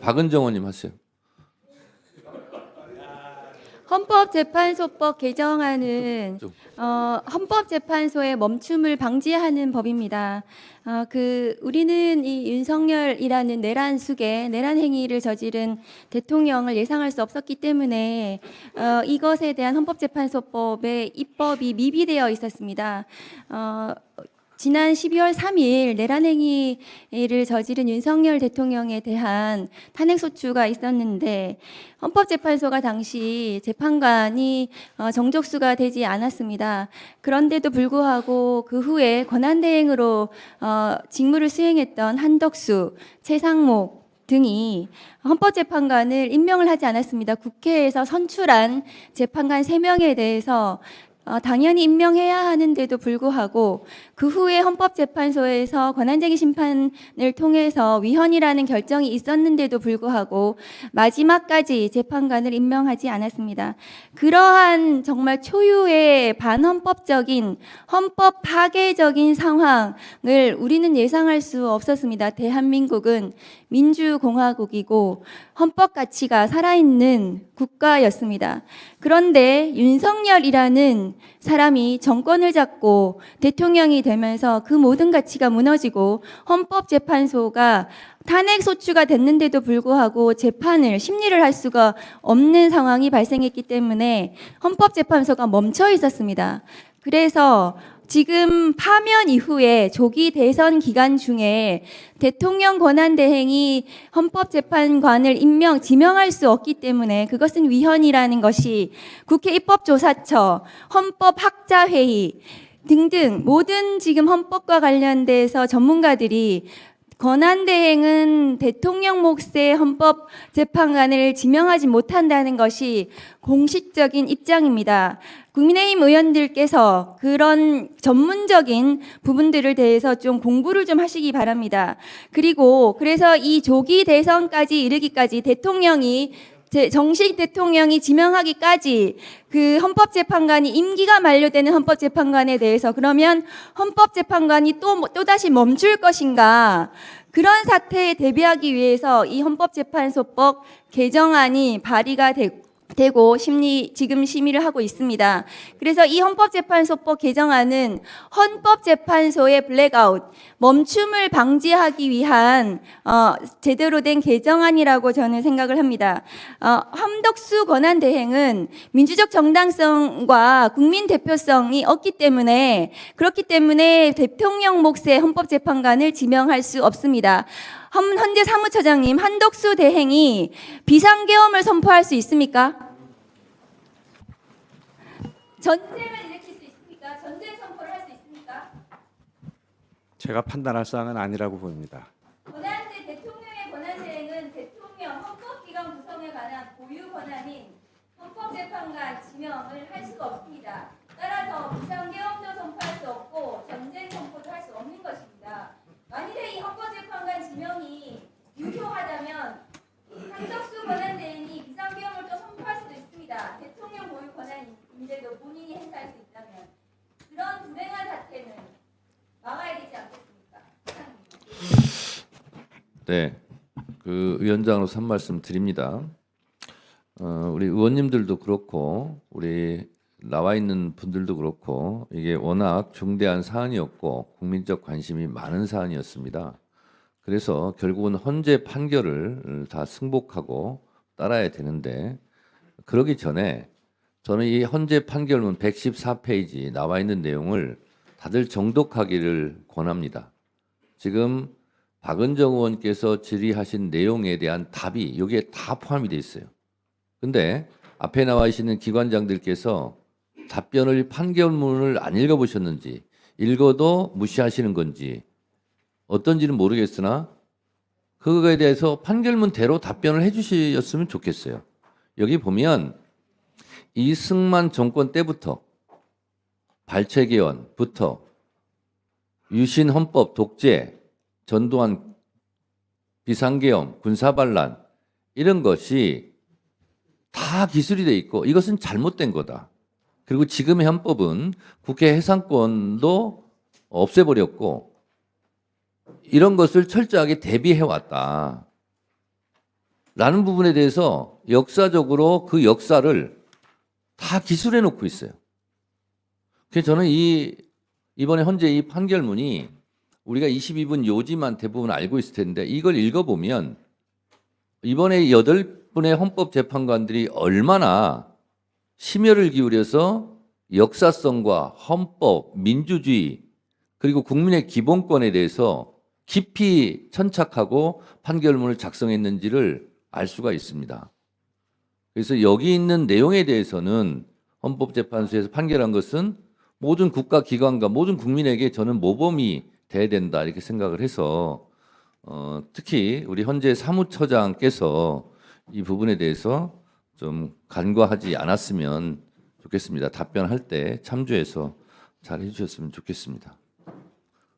박은정 의원님 하세요. 헌법재판소법 개정안은 헌법재판소의 멈춤을 방지하는 법입니다. 우리는 이 윤석열이라는 내란 행위를 저지른 대통령을 예상할 수 없었기 때문에 이것에 대한 헌법재판소법의 입법이 미비되어 있었습니다. 지난 12월 3일 내란 행위를 저지른 윤석열 대통령에 대한 탄핵소추가 있었는데 헌법재판소가 당시 재판관이 정족수가 되지 않았습니다. 그런데도 불구하고 그 후에 권한대행으로 직무를 수행했던 한덕수, 최상목 등이 헌법재판관을 임명을 하지 않았습니다. 국회에서 선출한 재판관 3명에 대해서 당연히 임명해야 하는데도 불구하고 그 후에 헌법재판소에서 권한쟁의 심판을 통해서 위헌이라는 결정이 있었는데도 불구하고 마지막까지 재판관을 임명하지 않았습니다. 그러한 정말 초유의 반헌법적인 헌법 파괴적인 상황을 우리는 예상할 수 없었습니다. 대한민국은 민주공화국이고 헌법 가치가 살아있는 국가였습니다. 그런데 윤석열이라는 사람이 정권을 잡고 대통령이 되면서 그 모든 가치가 무너지고 헌법재판소가 탄핵소추가 됐는데도 불구하고 심리를 할 수가 없는 상황이 발생했기 때문에 헌법재판소가 멈춰 있었습니다. 그래서 지금 파면 이후에 조기 대선 기간 중에 대통령 권한대행이 헌법재판관을 지명할 수 없기 때문에 그것은 위헌이라는 것이 국회 입법조사처, 헌법학자회의 등등 모든 지금 헌법과 관련돼서 전문가들이 권한대행은 대통령 몫의 헌법재판관을 지명하지 못한다는 것이 공식적인 입장입니다. 국민의힘 의원들께서 그런 전문적인 부분들을 대해서 좀 공부를 좀 하시기 바랍니다. 그래서 이 조기 대선까지 이르기까지 정식 대통령이 지명하기까지 그 헌법재판관이 임기가 만료되는 헌법재판관에 대해서 그러면 헌법재판관이 또다시 멈출 것인가, 그런 사태에 대비하기 위해서 이 헌법재판소법 개정안이 발의가 되고 지금 심의를 하고 있습니다. 그래서 이 헌법재판소법 개정안은 헌법재판소의 블랙아웃, 멈춤을 방지하기 위한 제대로 된 개정안이라고 저는 생각을 합니다. 한덕수 권한대행은 민주적 정당성과 국민 대표성이 없기 때문에 대통령 몫의 헌법재판관을 지명할 수 없습니다. 현재 사무처장님, 한덕수 대행이 비상계엄을 선포할 수 있습니까? 전쟁을 일으킬 수 있습니까? 전쟁 선포를 할 수 있습니까? 제가 판단할 사항은 아니라고 봅니다. 대통령의 권한대행은 대통령 헌법기관 구성에 관한 고유 권한인 헌법재판관 지명을 할 수가 없습니다. 따라서 비상계엄도 선포할 수 없고 전쟁 선포도 할 수 없는 것입니다. 만일에 이 헌법재판관 지명이 유효하다면 한덕수 권한대행이 비상계엄을 또 선포할 수도 있습니다. 대통령 고유 권한인데도 본인이 행사할 수 있다면 그런 불행한 사태는 막아야 되지 않겠습니까? 네, 그 위원장으로서 한 말씀 드립니다. 우리 의원님들도 그렇고 우리 나와 있는 분들도 그렇고 이게 워낙 중대한 사안이었고 국민적 관심이 많은 사안이었습니다. 그래서 결국은 헌재 판결을 다 승복하고 따라야 되는데 그러기 전에 저는 이 헌재 판결문 114페이지 나와 있는 내용을 다들 정독하기를 권합니다. 지금 박은정 의원께서 질의하신 내용에 대한 답이 여기에 다 포함이 되어 있어요. 근데 앞에 나와 계시는 기관장들께서 판결문을 안 읽어보셨는지, 읽어도 무시하시는 건지 어떤지는 모르겠으나 그거에 대해서 판결문대로 답변을 해주셨으면 좋겠어요. 여기 보면 이승만 정권 때부터 발췌개헌부터 유신 헌법 독재, 전두환 비상계엄, 군사반란 이런 것이 다 기술이 돼 있고 이것은 잘못된 거다. 그리고 지금의 헌법은 국회 해산권도 없애버렸고 이런 것을 철저하게 대비해왔다. 라는 부분에 대해서 역사적으로 그 역사를 다 기술해 놓고 있어요. 그래서 저는 이번에 현재 이 판결문이 우리가 22분 요지만 대부분 알고 있을 텐데 이걸 읽어보면 이번에 8분의 헌법재판관들이 얼마나 심혈을 기울여서 역사성과 헌법, 민주주의 그리고 국민의 기본권에 대해서 깊이 천착하고 판결문을 작성했는지를 알 수가 있습니다. 그래서 여기 있는 내용에 대해서는 헌법재판소에서 판결한 것은 모든 국가기관과 모든 국민에게 저는 모범이 돼야 된다 이렇게 생각을 해서 특히 우리 현재 사무처장께서 이 부분에 대해서 좀 간과하지 않았으면 좋겠습니다. 답변할 때 참조해서 잘 해주셨으면 좋겠습니다.